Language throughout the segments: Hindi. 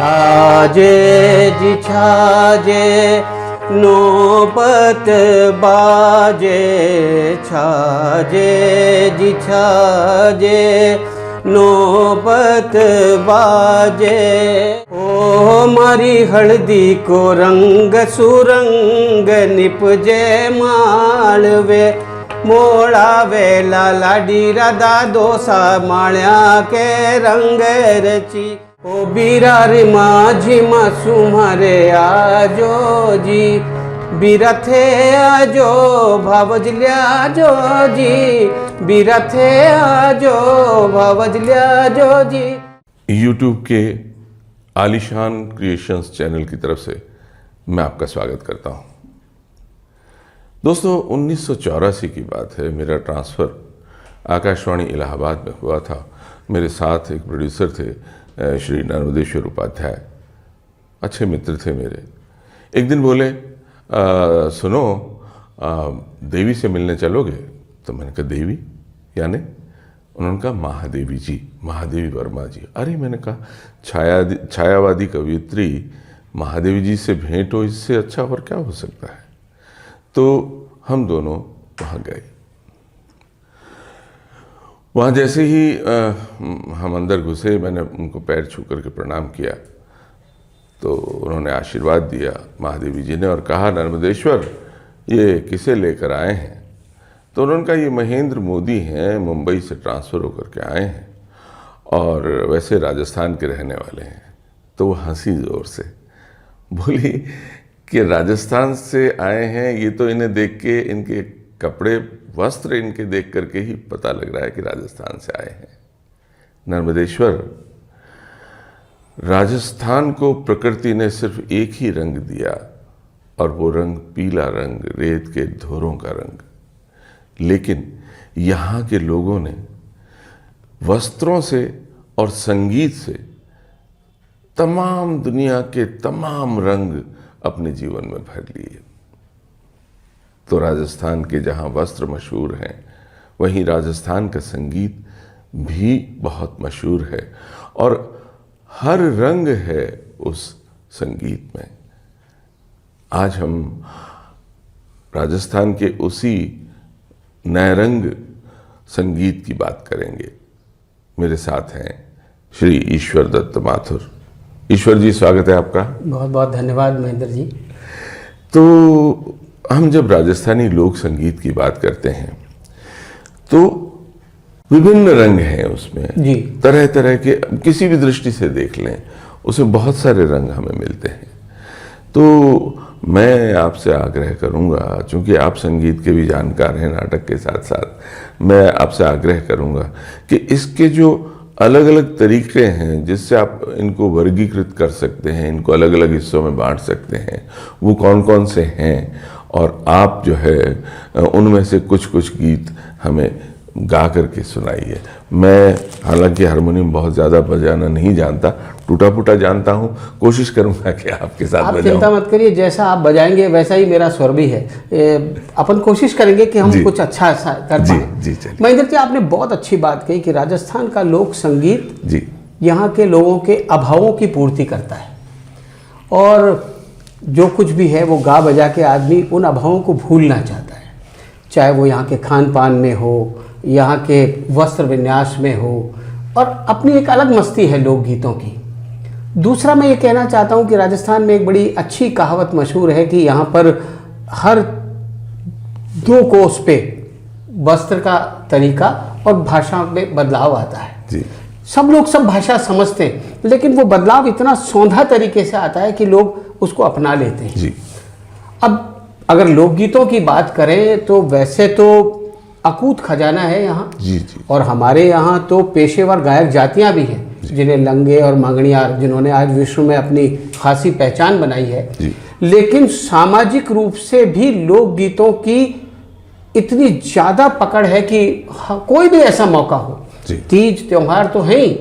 छाजे जी छाजे नौबत बाजे, छाजे जी छाजे नौबत बाजे। ओ मारी हल्दी को रंग सुरंग निपजे मालवे, मोड़ावे लाडी राधा दोसा माळ्या के रंग रची। ओ बिरारी माझी मासू मारे आजो जी, बिरथे आजो भावजल्या जो जी, बिरथे आजो भावजल्या जो जी। यूट्यूब के आलिशान क्रिएशंस चैनल की तरफ से मैं आपका स्वागत करता हूं। दोस्तों 1984 की बात है, मेरा ट्रांसफ़र आकाशवाणी इलाहाबाद में हुआ था। मेरे साथ एक प्रोड्यूसर थे श्री नर्मदेश्वर उपाध्याय, अच्छे मित्र थे मेरे। एक दिन बोले सुनो देवी से मिलने चलोगे? तो मैंने कहा देवी यानी? उन्होंने कहा महादेवी जी, महादेवी वर्मा जी। अरे मैंने कहा छायावादी कवियत्री महादेवी जी से भेंट हो, इससे अच्छा और क्या हो सकता है। तो हम दोनों वहाँ गए। वहाँ जैसे ही हम अंदर घुसे, मैंने उनको पैर छू करके प्रणाम किया तो उन्होंने आशीर्वाद दिया महादेवी जी ने और कहा नर्मदेश्वर ये किसे लेकर आए हैं? तो उन्होंने कहा ये महेंद्र मोदी हैं, मुंबई से ट्रांसफ़र होकर के आए हैं और वैसे राजस्थान के रहने वाले हैं। तो वो हंसी ज़ोर से, बोली कि राजस्थान से आए हैं, ये तो इन्हें देख के, इनके कपड़े वस्त्र इनके देख करके ही पता लग रहा है कि राजस्थान से आए हैं। नर्मदेश्वर, राजस्थान को प्रकृति ने सिर्फ एक ही रंग दिया और वो रंग पीला रंग, रेत के धोरों का रंग। लेकिन यहाँ के लोगों ने वस्त्रों से और संगीत से तमाम दुनिया के तमाम रंग अपने जीवन में भर लिए। तो राजस्थान के जहाँ वस्त्र मशहूर हैं, वहीं राजस्थान का संगीत भी बहुत मशहूर है और हर रंग है उस संगीत में। आज हम राजस्थान के उसी नैरंग संगीत की बात करेंगे। मेरे साथ हैं श्री ईश्वर दत्त माथुर। ईश्वर जी, स्वागत है आपका। बहुत बहुत धन्यवाद महेंद्र जी। तो हम जब राजस्थानी लोक संगीत की बात करते हैं तो विभिन्न रंग हैं उसमें जी, तरह तरह के, किसी भी दृष्टि से देख लें उसमें बहुत सारे रंग हमें मिलते हैं। तो मैं आपसे आग्रह करूंगा, चूंकि आप संगीत के भी जानकार हैं नाटक के साथ साथ, मैं आपसे आग्रह करूंगा कि इसके जो अलग अलग तरीके हैं जिससे आप इनको वर्गीकृत कर सकते हैं, इनको अलग अलग हिस्सों में बांट सकते हैं, वो कौन कौन से हैं, और आप जो है उनमें से कुछ कुछ गीत हमें गा करके सुनाइए। मैं हालांकि हारमोनियम बहुत ज़्यादा बजाना नहीं जानता, टूटा फूटा जानता हूँ, कोशिश करूँगा कि आपके साथ आप बजाऊं। चिंता मत करिए, जैसा आप बजाएंगे वैसा ही मेरा स्वर भी है। अपन कोशिश करेंगे कि हम कुछ अच्छा कर पाएं। जी चलिए। महेंद्र जी, आपने बहुत अच्छी बात कही कि राजस्थान का लोक संगीत जी यहाँ के लोगों के अभावों की पूर्ति करता है और जो कुछ भी है वो गा बजा के आदमी उन अभावों को भूलना चाहता है, चाहे वो यहाँ के खान पान में हो, यहाँ के वस्त्र विन्यास में हो, और अपनी एक अलग मस्ती है लोकगीतों की। दूसरा मैं ये कहना चाहता हूँ कि राजस्थान में एक बड़ी अच्छी कहावत मशहूर है कि यहाँ पर हर 2 कोस पे वस्त्र का तरीका और भाषा में बदलाव आता है जी। सब लोग सब भाषा समझते हैं, लेकिन वो बदलाव इतना सौंधा तरीके से आता है कि लोग उसको अपना लेते हैं जी। अब अगर लोकगीतों की बात करें तो वैसे तो अकूत खजाना है यहाँ जी जी। और हमारे यहाँ तो पेशेवर गायक जातियाँ भी हैं जिन्हें लंगे और मंगनियार, जिन्होंने आज विश्व में अपनी खासी पहचान बनाई है जी। लेकिन सामाजिक रूप से भी लोकगीतों की इतनी ज़्यादा पकड़ है कि कोई भी ऐसा मौका हो, तीज त्योहार तो है ही,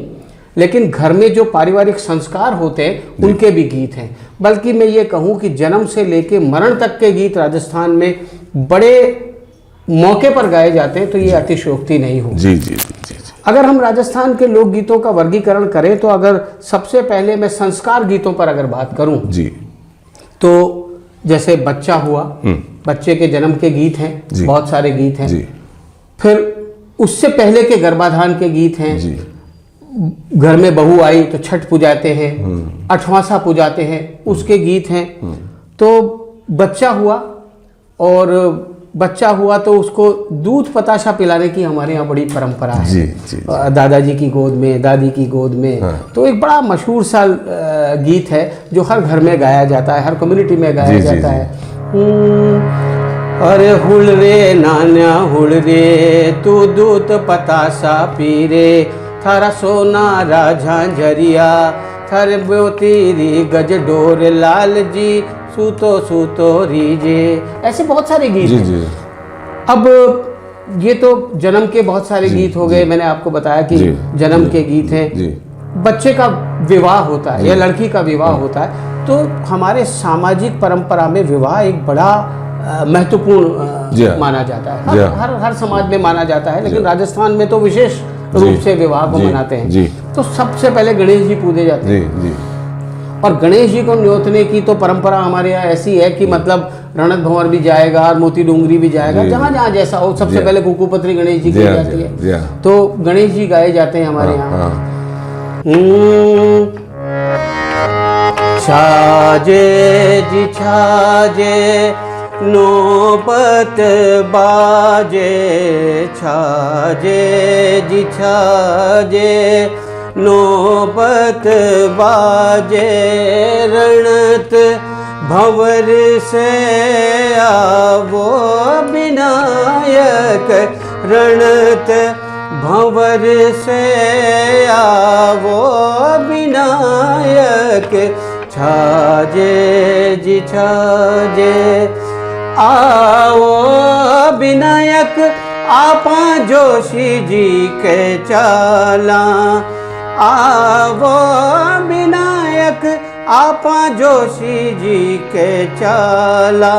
लेकिन घर में जो पारिवारिक संस्कार होते हैं उनके भी गीत हैं। बल्कि मैं ये कहूँ कि जन्म से लेके मरण तक के गीत राजस्थान में बड़े मौके पर गाए जाते हैं, तो ये अतिशयोक्ति नहीं होगी। जी जी जी जी। अगर हम राजस्थान के लोकगीतों का वर्गीकरण करें तो अगर सबसे पहले मैं संस्कार गीतों पर अगर बात करूं जी, तो जैसे बच्चा हुआ, बच्चे के जन्म के गीत हैं, बहुत सारे गीत हैं जी, फिर उससे पहले के गर्भाधान के गीत हैं जी, घर में बहू आई तो छठ पुजाते हैं, अठवासा पुजाते हैं, उसके गीत हैं। तो बच्चा हुआ, और बच्चा हुआ तो उसको दूध पताशा पिलाने की हमारे यहाँ बड़ी परंपरा है। जी, जी, दादाजी की गोद में, दादी की गोद में। तो एक बड़ा मशहूर सा गीत है जो हर घर में गाया जाता है, हर कम्युनिटी में गाया जाता है। अरे हुल रे नान्या हुल रे, तू दूध पतासा पी रे, थारा सोना राजा झरिया, थारे बोतीरी गज डोर लाल जी, सूतो सूतो रीजे। ऐसे बहुत सारे गीत जी, हैं। जी, अब ये तो जन्म के बहुत सारे गीत हो गए, मैंने आपको बताया कि जन्म के गीत हैं। जी, बच्चे का विवाह होता है या लड़की का विवाह होता है, तो हमारे सामाजिक परंपरा में विवाह एक बड़ा महत्वपूर्ण माना जाता है। हर समाज में माना जाता है, लेकिन राजस्थान में तो विशेष रूप से विवाह को मनाते हैं। तो सबसे पहले गणेश जी पूजे जाते हैं, और गणेश जी को न्योतने की तो परंपरा हमारे यहाँ ऐसी है कि मतलब रणक भंवर भी जाएगा और मोती डूंगरी भी जाएगा, जहाँ जहाँ जैसा हो। सबसे पहले कुकुपत्री गणेश जी की जाती है, तो गणेश जी गाए जाते हैं हमारे यहाँ। छाजे जी छाजे नौबत बाजे, छाजे जी छाजे नौबत बाजे, रणत भंवर से आवो विनायक, रणत भंवर से आवो विनायक, छाजे जी छाजे आओ विनायक, आपा जोशी जी के चाला, आवो विनायक आपा जोशी जी के चाला,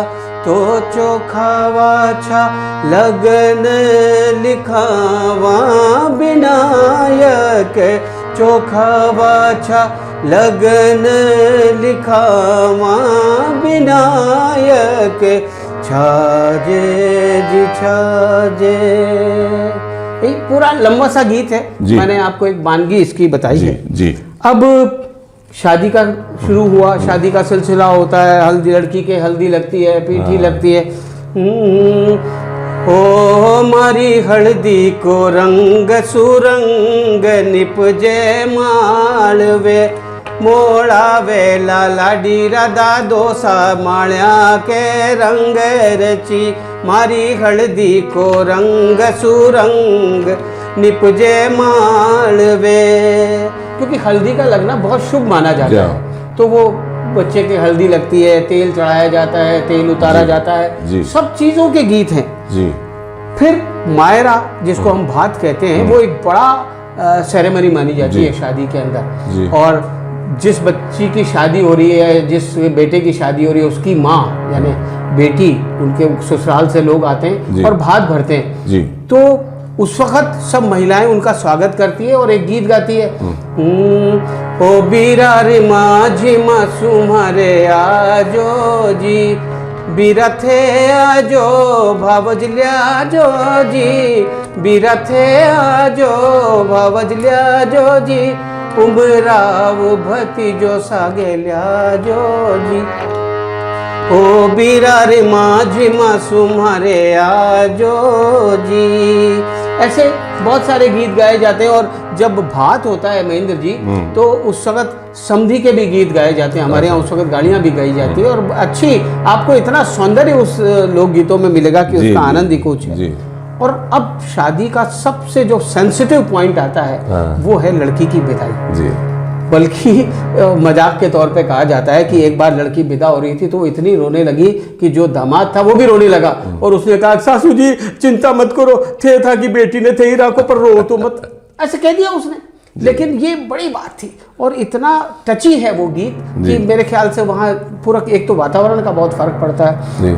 तो चोखावा छा लगन लिखावा विनायक, चोखावा छा लगन लिखावा विनायक, छाजे जी छाजे। एक पूरा लंबा सा गीत है, मैंने आपको एक वानगी इसकी बताई है। जी। अब शादी का शुरू हुआ, शादी का सिलसिला होता है, हल्दी, लड़की के हल्दी लगती है, पीठी लगती है। ओ मारी हल्दी को रंग सुरंग निपजे मालवे, मोड़ा वेला लाडी राधा दोसा माल्या के रंग रची, मारी हल्दी को रंग सुरंग निपजे मालवे। क्योंकि हल्दी का लगना बहुत शुभ माना जाता है, तो वो बच्चे के हल्दी लगती है, तेल चढ़ाया जाता है, तेल उतारा जाता है, सब चीज़ों के गीत हैं। फिर मायरा, जिसको हम भात कहते हैं, वो एक बड़ा सेरेमनी मानी जाती है शादी के अंदर। और जिस बच्ची की शादी हो रही है, जिस बेटे की शादी हो रही है, उसकी माँ यानी बेटी, उनके ससुराल से लोग आते हैं और भात भरते हैं। तो उस वक्त सब महिलाएं उनका स्वागत करती है और एक गीत गाती है, ओ बीरा रे माझी मासूमारे आजो जी, बीरा थे आजो भावजल्या जो जी, बीरा थे आजो भावजल्या जो जी, उमराव भतीजो सागेल्या जो जी, ओ बीरा रे माझी मासूमारे आजो जी। ऐसे बहुत सारे गीत गाए जाते हैं। और जब भात होता है महेंद्र जी, तो उस वक्त समधी के भी गीत गाए जाते हैं हमारे यहाँ। उस वक्त गाड़ियाँ भी गाई जाती है, और अच्छी आपको इतना सौंदर्य उस लोकगीतों में मिलेगा कि उसका आनंद ही कुछ है। और अब शादी का सबसे जो सेंसिटिव पॉइंट आता है, वो है लड़की की विदाई। बल्कि मजाक के तौर पे कहा जाता है कि एक बार लड़की विदा हो रही थी तो वो इतनी रोने लगी कि जो दामाद था वो भी रोने लगा, और उसने कहा सासू जी चिंता मत करो, थे था कि बेटी ने थे ही राखो पर रो तो मत, ऐसे कह दिया उसने। लेकिन ये बड़ी बात थी, और इतना टची है वो गीत कि मेरे ख्याल से वहाँ पूरा एक तो वातावरण का बहुत फर्क पड़ता है।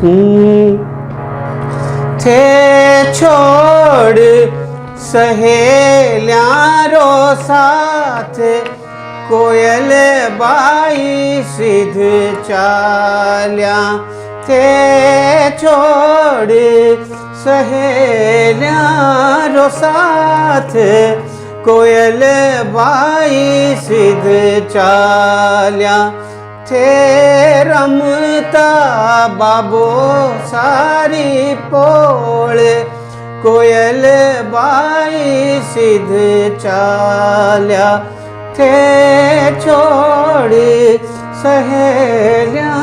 थे छोड़ सहेलियां रो साथ, कोयल बाई सिध चाल्या थे छोड़, सहेलियां रो साथ, कोयल बाई सिध चाल्या थे रमता बाबो सारी पोल, कोयल बाई सिध चाल्या थे छोड़, सहेलियां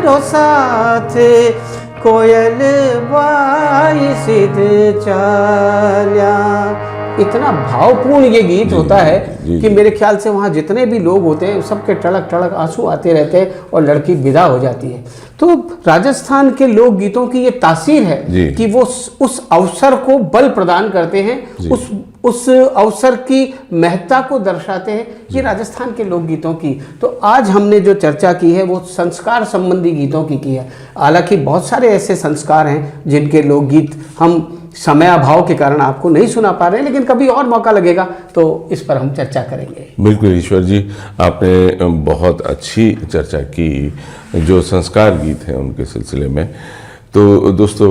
रो साथ, कोयल बाई सिध चाल्या। इतना भावपूर्ण ये गीत होता है कि मेरे ख्याल से वहाँ जितने भी लोग होते हैं सबके टड़क टड़क आंसू आते रहते हैं और लड़की विदा हो जाती है। तो राजस्थान के लोक गीतों की ये तासीर है कि वो उस अवसर को बल प्रदान करते हैं, उस अवसर की महत्ता को दर्शाते हैं, ये राजस्थान के लोकगीतों की। तो आज हमने जो चर्चा की है वो संस्कार संबंधी गीतों की है। हालांकि बहुत सारे ऐसे संस्कार हैं जिनके लोकगीत हम समयाभाव के कारण आपको नहीं सुना पा रहे हैं, लेकिन कभी और मौका लगेगा तो इस पर हम चर्चा करेंगे। बिल्कुल ईश्वर जी, आपने बहुत अच्छी चर्चा की जो संस्कार गीत हैं उनके सिलसिले में। तो दोस्तों,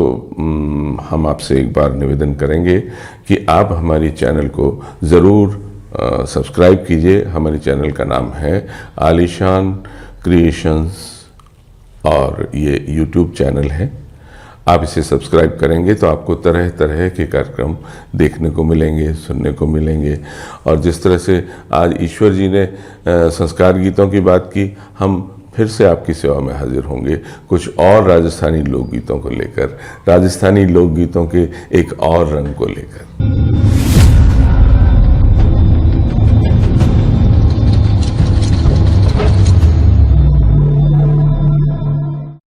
हम आपसे एक बार निवेदन करेंगे कि आप हमारी चैनल को ज़रूर सब्सक्राइब कीजिए। हमारे चैनल का नाम है आलीशान क्रिएशंस और ये यूट्यूब चैनल है। आप इसे सब्सक्राइब करेंगे तो आपको तरह तरह के कार्यक्रम देखने को मिलेंगे, सुनने को मिलेंगे। और जिस तरह से आज ईश्वर जी ने संस्कार गीतों की बात की, हम फिर से आपकी सेवा में हाजिर होंगे कुछ और राजस्थानी लोकगीतों को लेकर, राजस्थानी लोकगीतों के एक और रंग को लेकर।